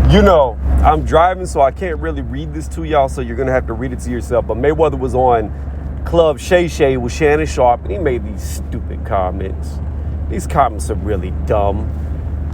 You know, I'm driving, so I can't really read this to y'all, so you're going to have to read it to yourself. But Mayweather was on Club Shay Shay with Shannon Sharp, and he made these stupid comments. These comments are really dumb.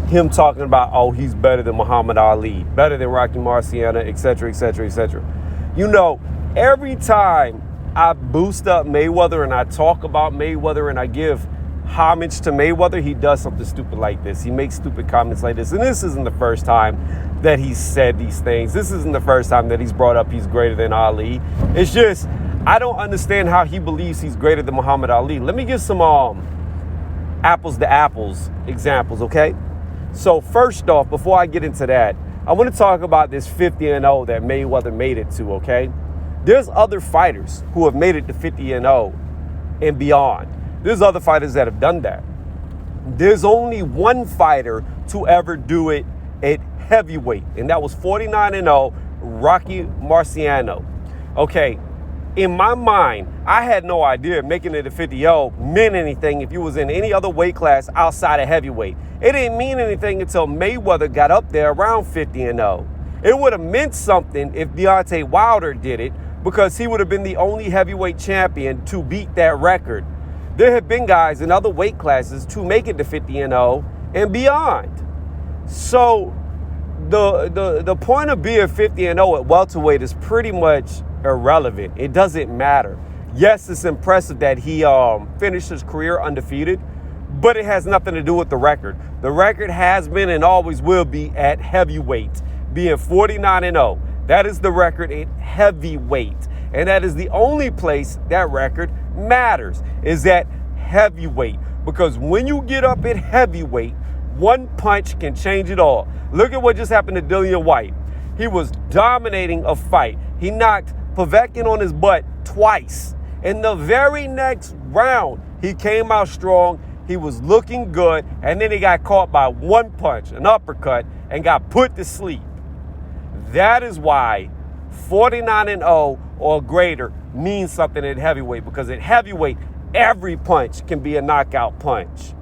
Him talking about, oh, he's better than Muhammad Ali, better than Rocky Marciano, etc., etc., etc. You know, every time I boost up Mayweather and I talk about Mayweather and I give homage to Mayweather, he does something stupid like this. He makes stupid comments like this. And this isn't the first time that he's said these things. This isn't the first time that he's brought up he's greater than Ali. It's just, I don't understand how he believes he's greater than Muhammad Ali. Let me give some apples to apples examples, okay? So first off, before I get into that, I want to talk about this 50-0 that Mayweather made it to, okay? There's other fighters who have made it to 50-0 and beyond. There's other fighters that have done that. There's only one fighter to ever do it at heavyweight, and that was 49-0, Rocky Marciano. Okay, in my mind, I had no idea making it to 50-0 meant anything if you was in any other weight class outside of heavyweight. It didn't mean anything until Mayweather got up there around 50-0. It would have meant something if Deontay Wilder did it, because he would have been the only heavyweight champion to beat that record. There have been guys in other weight classes to make it to 50-0 and beyond. So the point of being 50-0 at welterweight is pretty much irrelevant. It doesn't matter. Yes, it's impressive that he finished his career undefeated, but it has nothing to do with the record. The record has been and always will be at heavyweight, being 49-0. That is the record at heavyweight. And that is the only place that record matters, is at heavyweight. Because when you get up at heavyweight, one punch can change it all. Look at what just happened to Dillian White. He was dominating a fight. He knocked Povetkin on his butt twice. In the very next round, he came out strong. He was looking good. And then he got caught by one punch, an uppercut, and got put to sleep. That is why 49-0 or greater means something at heavyweight, because at heavyweight, every punch can be a knockout punch.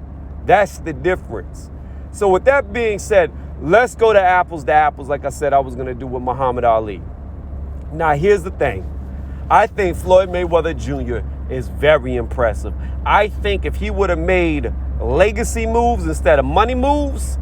That's the difference. So with that being said, let's go to apples like I said I was going to do with Muhammad Ali. Now, here's the thing. I think Floyd Mayweather Jr. is very impressive. I think if he would have made legacy moves instead of money moves,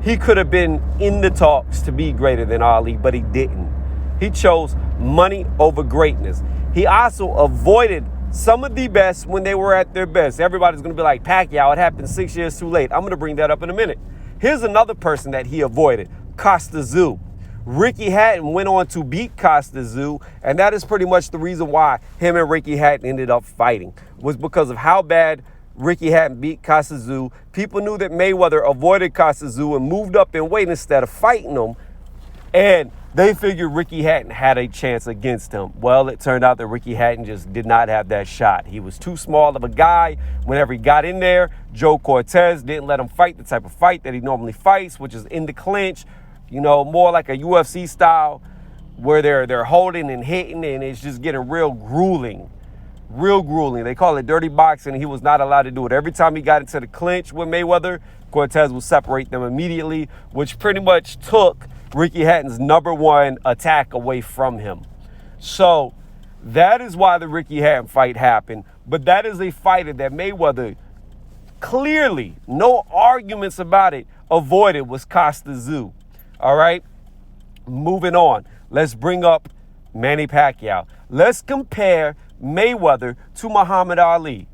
he could have been in the talks to be greater than Ali, but he didn't. He chose money over greatness. He also avoided some of the best when they were at their best. Everybody's going to be like, Pacquiao, it happened 6 years too late. I'm going to bring that up in a minute. Here's another person that he avoided, Costa Tszyu. Ricky Hatton went on to beat Costa Tszyu, and that is pretty much the reason why him and Ricky Hatton ended up fighting, was because of how bad Ricky Hatton beat Costa Tszyu. People knew that Mayweather avoided Costa Tszyu and moved up in weight instead of fighting him, and they figured Ricky Hatton had a chance against him. Well, it turned out that Ricky Hatton just did not have that shot. He was too small of a guy. Whenever he got in there, Joe Cortez didn't let him fight the type of fight that he normally fights, which is in the clinch, you know, more like a UFC style where they're holding and hitting, and it's just getting real grueling. Real grueling. They call it dirty boxing, and he was not allowed to do it. Every time he got into the clinch with Mayweather, Cortez would separate them immediately, which pretty much took Ricky Hatton's number one attack away from him. So that is why the Ricky Hatton fight happened. But that is a fighter that Mayweather clearly, no arguments about it, avoided, was Costa Tszyu. All right? Moving on. Let's bring up Manny Pacquiao. Let's compare Mayweather to Muhammad Ali.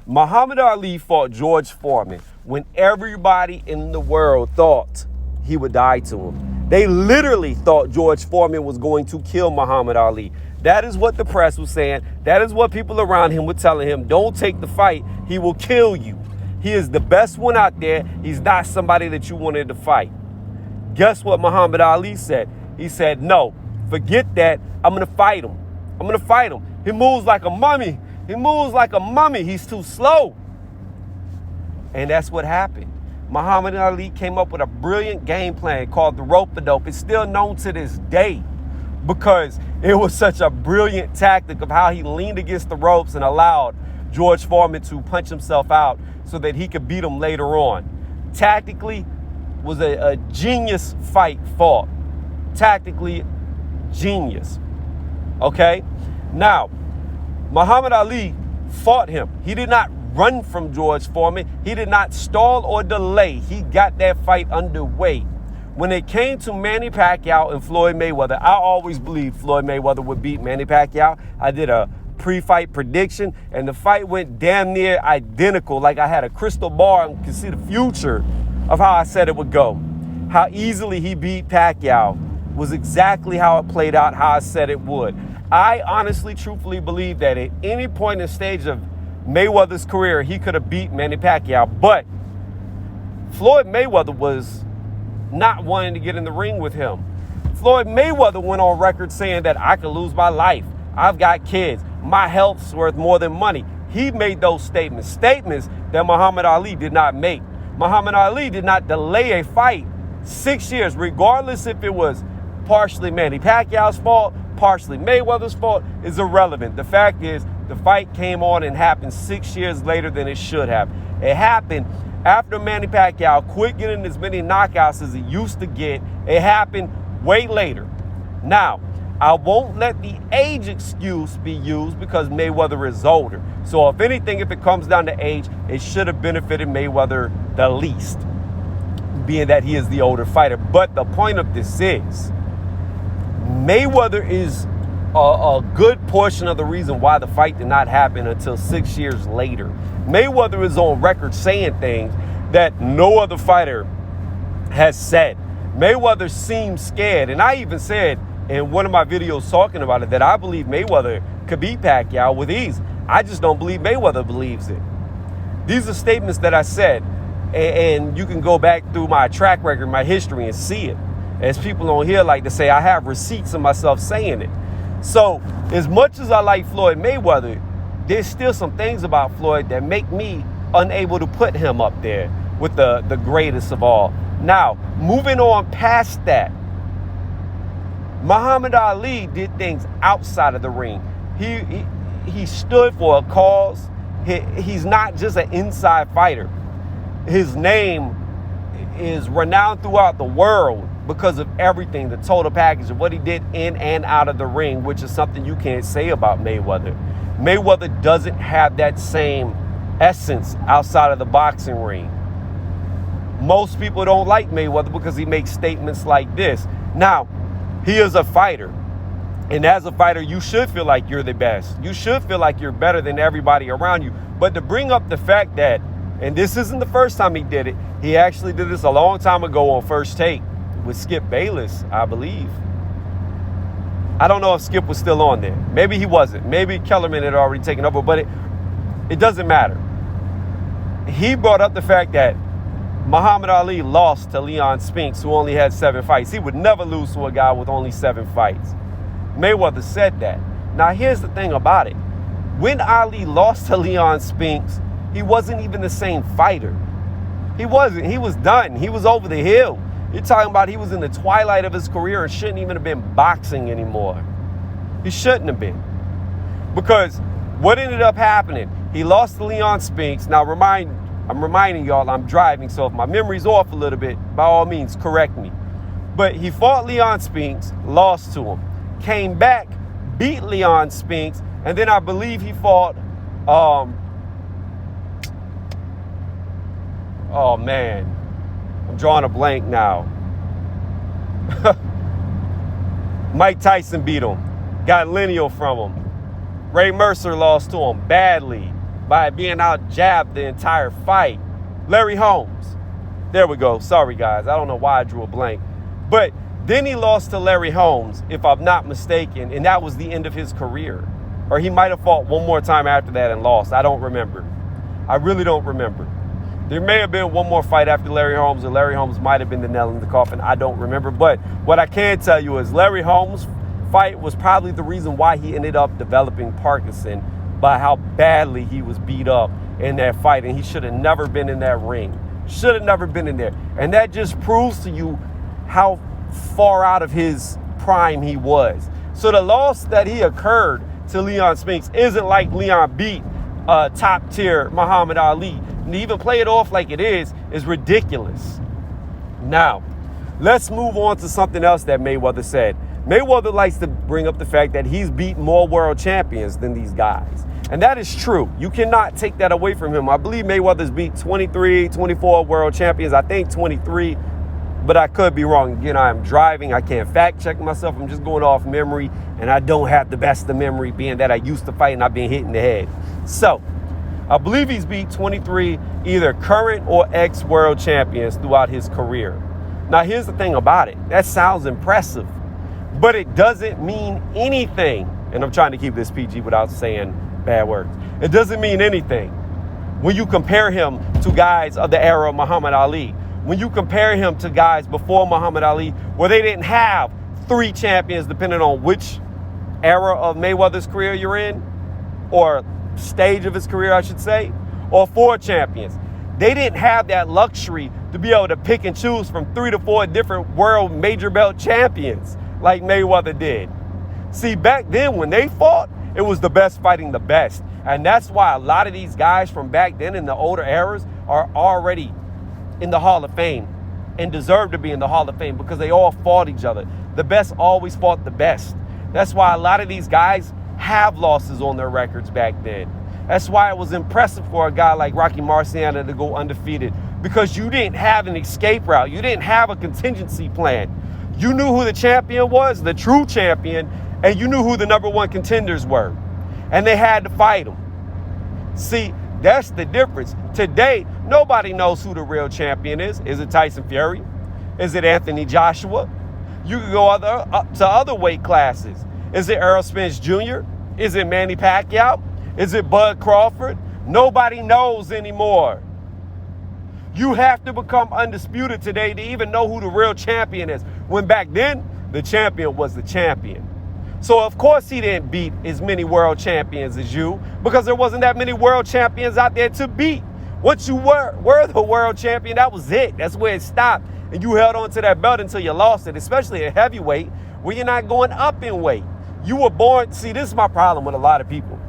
Muhammad Ali fought George Foreman when everybody in the world thought he would die to him. They literally thought George Foreman was going to kill Muhammad Ali. That is what the press was saying. That is what people around him were telling him. Don't take the fight. He will kill you. He is the best one out there. He's not somebody that you wanted to fight. Guess what Muhammad Ali said? He said, no, forget that. I'm going to fight him. I'm going to fight him. He moves like a mummy. He moves like a mummy. He's too slow. And that's what happened. Muhammad Ali came up with a brilliant game plan called the rope-a-dope. It's still known to this day because it was such a brilliant tactic of how he leaned against the ropes and allowed George Foreman to punch himself out so that he could beat him later on. Tactically, was a genius fight fought. tactically genius. Okay? Now, Muhammad Ali fought him. He did not run from George Foreman. He did not stall or delay. He got that fight underway. When it came to Manny Pacquiao and Floyd Mayweather, I always believed Floyd Mayweather would beat Manny Pacquiao. I did a pre-fight prediction, and the fight went damn near identical. Like I had a crystal ball and could see the future of how I said it would go. How easily he beat Pacquiao was exactly how it played out, how I said it would. I honestly, truthfully believe that at any point in the stage of Mayweather's career, he could have beat Manny Pacquiao. But Floyd Mayweather was not wanting to get in the ring with him. Floyd Mayweather went on record saying that I could lose my life. I've got kids. My health's worth more than money. He made those statements that Muhammad Ali did not make. Muhammad Ali did not delay a fight 6 years, regardless if it was partially Manny Pacquiao's fault, partially Mayweather's fault, is irrelevant. The fact is, the fight came on and happened 6 years later than it should have. It happened after Manny Pacquiao quit getting as many knockouts as he used to get. It happened way later. Now, I won't let the age excuse be used because Mayweather is older. So if anything, if it comes down to age, it should have benefited Mayweather the least, being that he is the older fighter. But the point of this is, Mayweather is a good portion of the reason why the fight did not happen until 6 years later. Mayweather is on record saying things that no other fighter has said. Mayweather seems scared, and I even said in one of my videos talking about it that I believe Mayweather could beat Pacquiao with ease. I just don't believe Mayweather believes it. These are statements that I said, and you can go back through my track record, my history, and see it. As people on here like to say, I have receipts of myself saying it. So as much as I like Floyd Mayweather, there's still some things about Floyd that make me unable to put him up there with the greatest of all. Now, moving on past that, Muhammad Ali did things outside of the ring. He stood for a cause. He's not just an inside fighter. His name is renowned throughout the world because of everything, the total package of what he did in and out of the ring, which is something you can't say about Mayweather. Mayweather doesn't have that same essence outside of the boxing ring. Most people don't like Mayweather because he makes statements like this. Now, he is a fighter. And as a fighter, you should feel like you're the best. You should feel like you're better than everybody around you. But to bring up the fact that, and this isn't the first time he did it, he actually did this a long time ago on First Take with Skip Bayless, I believe. I don't know if Skip was still on there. Maybe he wasn't. Maybe Kellerman had already taken over, but it doesn't matter. He brought up the fact that Muhammad Ali lost to Leon Spinks, who only had 7 fights. He would never lose to a guy with only 7 fights. Mayweather said that. Now, here's the thing about it. When Ali lost to Leon Spinks, he wasn't even the same fighter. He wasn't. He was done. He was over the hill. You're talking about he was in the twilight of his career and shouldn't even have been boxing anymore. He shouldn't have been. Because what ended up happening, he lost to Leon Spinks. Now, I'm reminding y'all I'm driving, so if my memory's off a little bit, by all means, correct me. But he fought Leon Spinks, lost to him, came back, beat Leon Spinks, and then I believe he fought, oh man, I'm drawing a blank now. Mike Tyson beat him, got lineal from him. Ray Mercer lost to him badly by being out jabbed the entire fight. Larry Holmes. There we go. Sorry, guys. I don't know why I drew a blank. But then he lost to Larry Holmes, if I'm not mistaken, and that was the end of his career. Or he might have fought one more time after that and lost. I don't remember. I really don't remember. There may have been one more fight after Larry Holmes, and Larry Holmes might have been the nail in the coffin. I don't remember. But what I can tell you is Larry Holmes' fight was probably the reason why he ended up developing Parkinson, by how badly he was beat up in that fight, and he should have never been in that ring. Should have never been in there. And that just proves to you how far out of his prime he was. So the loss that he occurred to Leon Spinks isn't like Leon beat top tier Muhammad Ali. And to even play it off like it is ridiculous. Now, Let's move on to something else that Mayweather said. Mayweather likes to bring up the fact that he's beat more world champions than these guys. And that is true. You cannot take that away from him. I believe Mayweather's beat 23, 24 world champions. I think 23, but I could be wrong. Again, I am driving. I can't fact check myself. I'm just going off memory, and I don't have the best of memory, being that I used to fight and I've been hit in the head. So I believe he's beat 23 either current or ex-world champions throughout his career. Now, here's the thing about it. That sounds impressive, but it doesn't mean anything. And I'm trying to keep this PG without saying bad words. It doesn't mean anything when you compare him to guys of the era of Muhammad Ali. When you compare him to guys before Muhammad Ali, where they didn't have 3 champions, depending on which era of Mayweather's career you're in, or stage of his career, I should say, or 4 champions. They didn't have that luxury to be able to pick and choose from 3 to 4 different world major belt champions like Mayweather did. See, back then when they fought, it was the best fighting the best. And that's why a lot of these guys from back then in the older eras are already in the Hall of Fame and deserve to be in the Hall of Fame, because they all fought each other. The best always fought the best. That's why a lot of these guys have losses on their records back then. That's why it was impressive for a guy like Rocky Marciano to go undefeated, because you didn't have an escape route. You didn't have a contingency plan. You knew who the champion was, the true champion, and you knew who the #1 contenders were. And they had to fight them. See, that's the difference. Today, nobody knows who the real champion is. Is it Tyson Fury? Is it Anthony Joshua? You could go up to other weight classes. Is it Errol Spence Jr.? Is it Manny Pacquiao? Is it Bud Crawford? Nobody knows anymore. You have to become undisputed today to even know who the real champion is. When back then, the champion was the champion. So of course he didn't beat as many world champions as you, because there wasn't that many world champions out there to beat. Once you were the world champion, that was it. That's where it stopped. And you held on to that belt until you lost it, especially at heavyweight, where you're not going up in weight. You were born, see, this is my problem with a lot of people.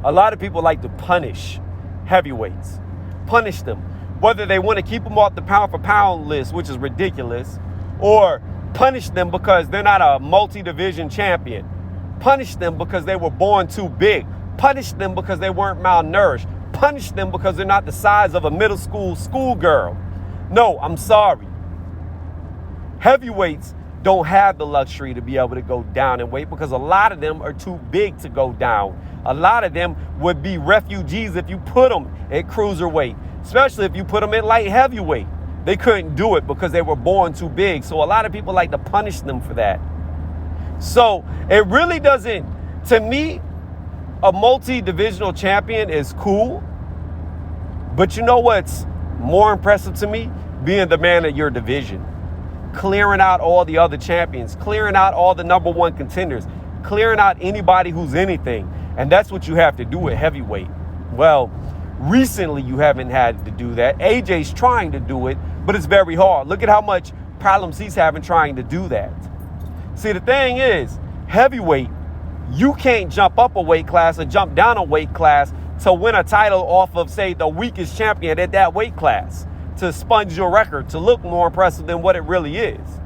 A lot of people like to punish heavyweights, punish them, whether they want to keep them off the pound for pound list, which is ridiculous, or punish them because they're not a multi-division champion, punish them because they were born too big, punish them because they weren't malnourished, punish them because they're not the size of a middle schoolgirl. No, I'm sorry. Heavyweights don't have the luxury to be able to go down in weight, because a lot of them are too big to go down. A lot of them would be refugees if you put them at cruiserweight, especially if you put them at light heavyweight. They couldn't do it because they were born too big. So a lot of people like to punish them for that. So it really doesn't, to me, a multi-divisional champion is cool. But you know what's more impressive to me? Being the man of your division. Clearing out all the other champions, clearing out all the #1 contenders, clearing out anybody who's anything. And that's what you have to do at heavyweight. Well, recently you haven't had to do that. AJ's trying to do it, but it's very hard. Look at how much problems he's having trying to do that. See, the thing is, heavyweight, you can't jump up a weight class or jump down a weight class to win a title off of, say, the weakest champion at that weight class, to sponge your record, to look more impressive than what it really is.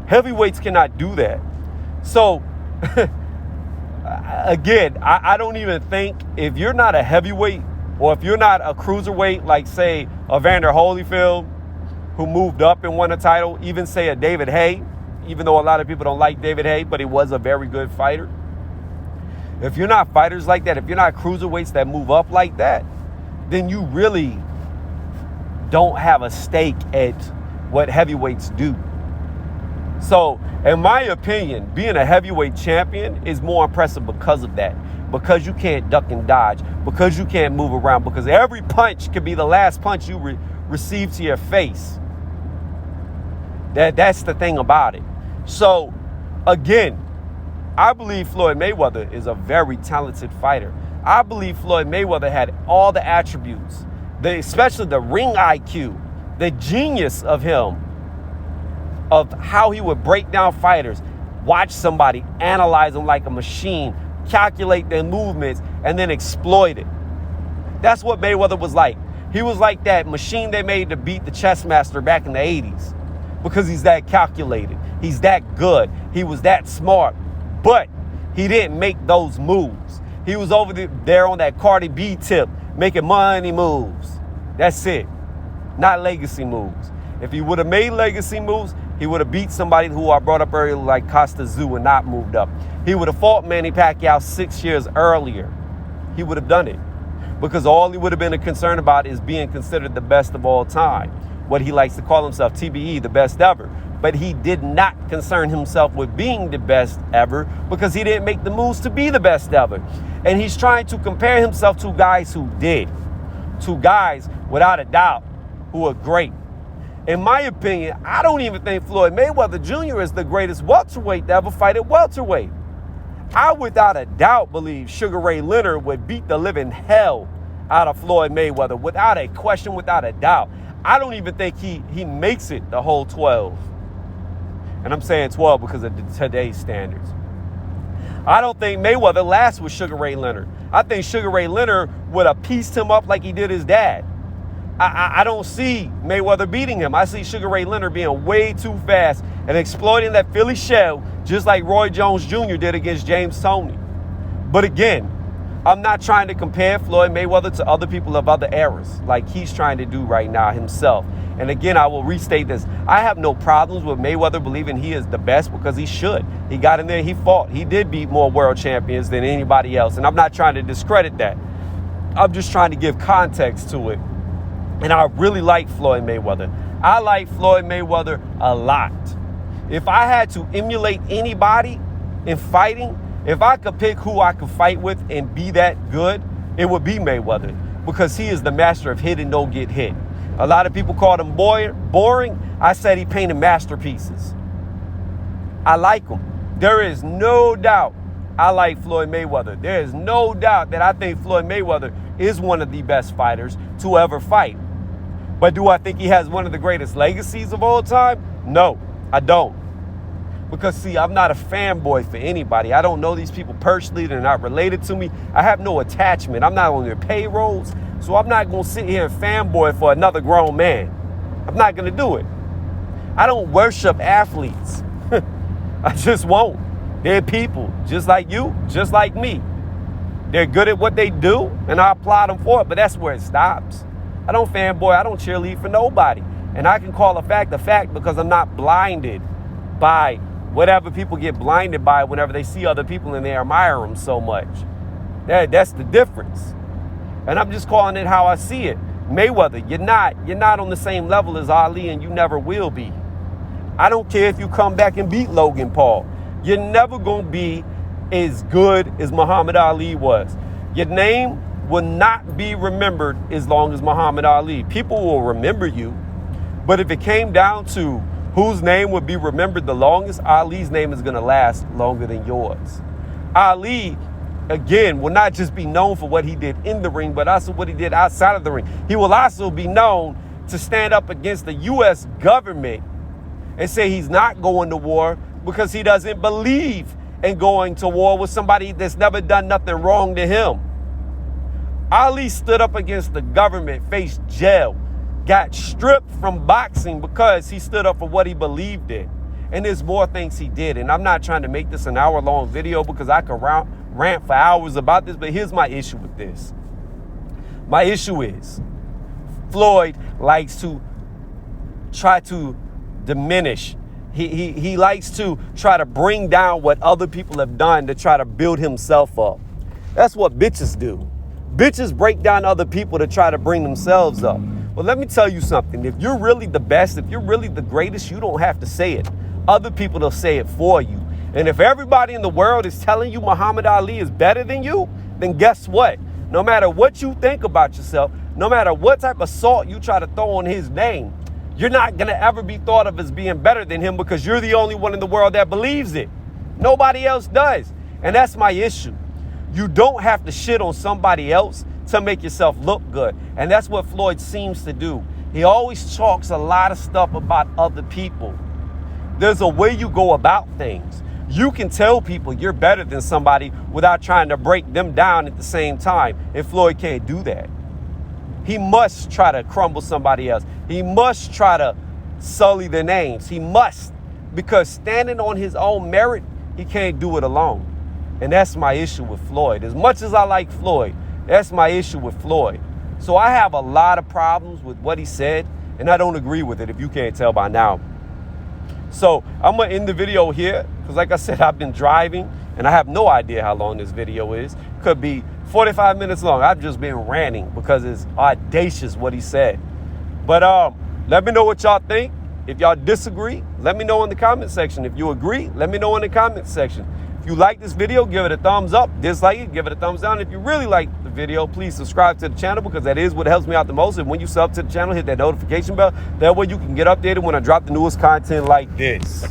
Heavyweights cannot do that. So, again, I don't even think, if you're not a heavyweight, or if you're not a cruiserweight, like, say, a Vander Holyfield, who moved up and won a title, even, say, a David Haye, even though a lot of people don't like David Haye, but he was a very good fighter. If you're not fighters like that, if you're not cruiserweights that move up like that, then you really don't have a stake at what heavyweights do. So, in my opinion, being a heavyweight champion is more impressive because of that. Because you can't duck and dodge. Because you can't move around. Because every punch could be the last punch you receive to your face. That's the thing about it. So, again, I believe Floyd Mayweather is a very talented fighter. I believe Floyd Mayweather had all the attributes, especially the ring IQ, the genius of him, of how he would break down fighters, watch somebody, analyze them like a machine, calculate their movements, and then exploit it. That's what Mayweather was like. He was like that machine they made to beat the chess master back in the 80s. because he's that calculated. He's that good. He was that smart. But he didn't make those moves. He was over there on that Cardi B tip, making money moves. That's it. Not legacy moves. If he would have made legacy moves, he would have beat somebody who I brought up earlier like Costa Zoo and not moved up. He would have fought Manny Pacquiao 6 years earlier. He would have done it. Because all he would have been concerned about is being considered the best of all time. What he likes to call himself, TBE, the best ever. But he did not concern himself with being the best ever because he didn't make the moves to be the best ever. And he's trying to compare himself to guys who did. To guys, without a doubt, who are great. In my opinion, I don't even think Floyd Mayweather Jr. is the greatest welterweight to ever fight at welterweight. I, without a doubt, believe Sugar Ray Leonard would beat the living hell out of Floyd Mayweather, without a question, without a doubt. I don't even think he makes it the whole 12. And I'm saying 12 because of today's standards. I don't think Mayweather lasts with Sugar Ray Leonard. I think Sugar Ray Leonard would have pieced him up like he did his dad. I don't see Mayweather beating him. I see Sugar Ray Leonard being way too fast and exploiting that Philly shell just like Roy Jones Jr. did against James Toney. But again, I'm not trying to compare Floyd Mayweather to other people of other eras like he's trying to do right now himself. And again, I will restate this. I have no problems with Mayweather believing he is the best because he should. He got in there, he fought. He did beat more world champions than anybody else. And I'm not trying to discredit that. I'm just trying to give context to it. And I really like Floyd Mayweather. I like Floyd Mayweather a lot. If I had to emulate anybody in fighting, if I could pick who I could fight with and be that good, it would be Mayweather because he is the master of hit and don't get hit. A lot of people called him boring. I said he painted masterpieces. I like him. There is no doubt I like Floyd Mayweather. There is no doubt that I think Floyd Mayweather is one of the best fighters to ever fight. But do I think he has one of the greatest legacies of all time? No, I don't. Because, see, I'm not a fanboy for anybody. I don't know these people personally. They're not related to me. I have no attachment. I'm not on their payrolls. So I'm not going to sit here and fanboy for another grown man. I'm not going to do it. I don't worship athletes. I just won't. They're people just like you, just like me. They're good at what they do, and I applaud them for it, but that's where it stops. I don't fanboy. I don't cheerlead for nobody. And I can call a fact because I'm not blinded by whatever people get blinded by whenever they see other people and they admire them so much. That's the difference. And I'm just calling it how I see it. Mayweather, you're not on the same level as Ali, and you never will be. I don't care if you come back and beat Logan Paul. You're never going to be as good as Muhammad Ali was. Your name will not be remembered as long as Muhammad Ali. People will remember you, but if it came down to whose name would be remembered the longest, Ali's name is going to last longer than yours. Ali, again, will not just be known for what he did in the ring, but also what he did outside of the ring. He will also be known to stand up against the U.S. government and say he's not going to war because he doesn't believe in going to war with somebody that's never done nothing wrong to him. Ali stood up against the government, faced jail, got stripped from boxing because he stood up for what he believed in. And there's more things he did. And I'm not trying to make this an hour-long video because I could rant for hours about this, but here's my issue with this. My issue is Floyd likes to try to diminish. He likes to try to bring down what other people have done to try to build himself up. That's what bitches do. Bitches break down other people to try to bring themselves up. Well, let me tell you something. If you're really the best, if you're really the greatest, you don't have to say it. Other people will say it for you. And if everybody in the world is telling you Muhammad Ali is better than you, then guess what? No matter what you think about yourself, no matter what type of salt you try to throw on his name, you're not going to ever be thought of as being better than him because you're the only one in the world that believes it. Nobody else does. And that's my issue. You don't have to shit on somebody else to make yourself look good. And that's what Floyd seems to do. He always talks a lot of stuff about other people. There's a way you go about things. You can tell people you're better than somebody without trying to break them down at the same time. And Floyd can't do that. He must try to crumble somebody else. He must try to sully their names. He must, because standing on his own merit, he can't do it alone. And that's my issue with Floyd. As much as I like Floyd, that's my issue with Floyd. So I have a lot of problems with what he said, and I don't agree with it, if you can't tell by now. So I'm going to end the video here, because like I said, I've been driving, and I have no idea how long this video is. Could be 45 minutes long. I've just been ranting because it's audacious what he said. But let me know what y'all think. If y'all disagree, let me know in the comment section. If you agree, let me know in the comment section. If you like this video, give it a thumbs up. Dislike it, give it a thumbs down. If you really like the video, please subscribe to the channel, because that is what helps me out the most. And when you sub to the channel, hit that notification bell. That way you can get updated when I drop the newest content like this.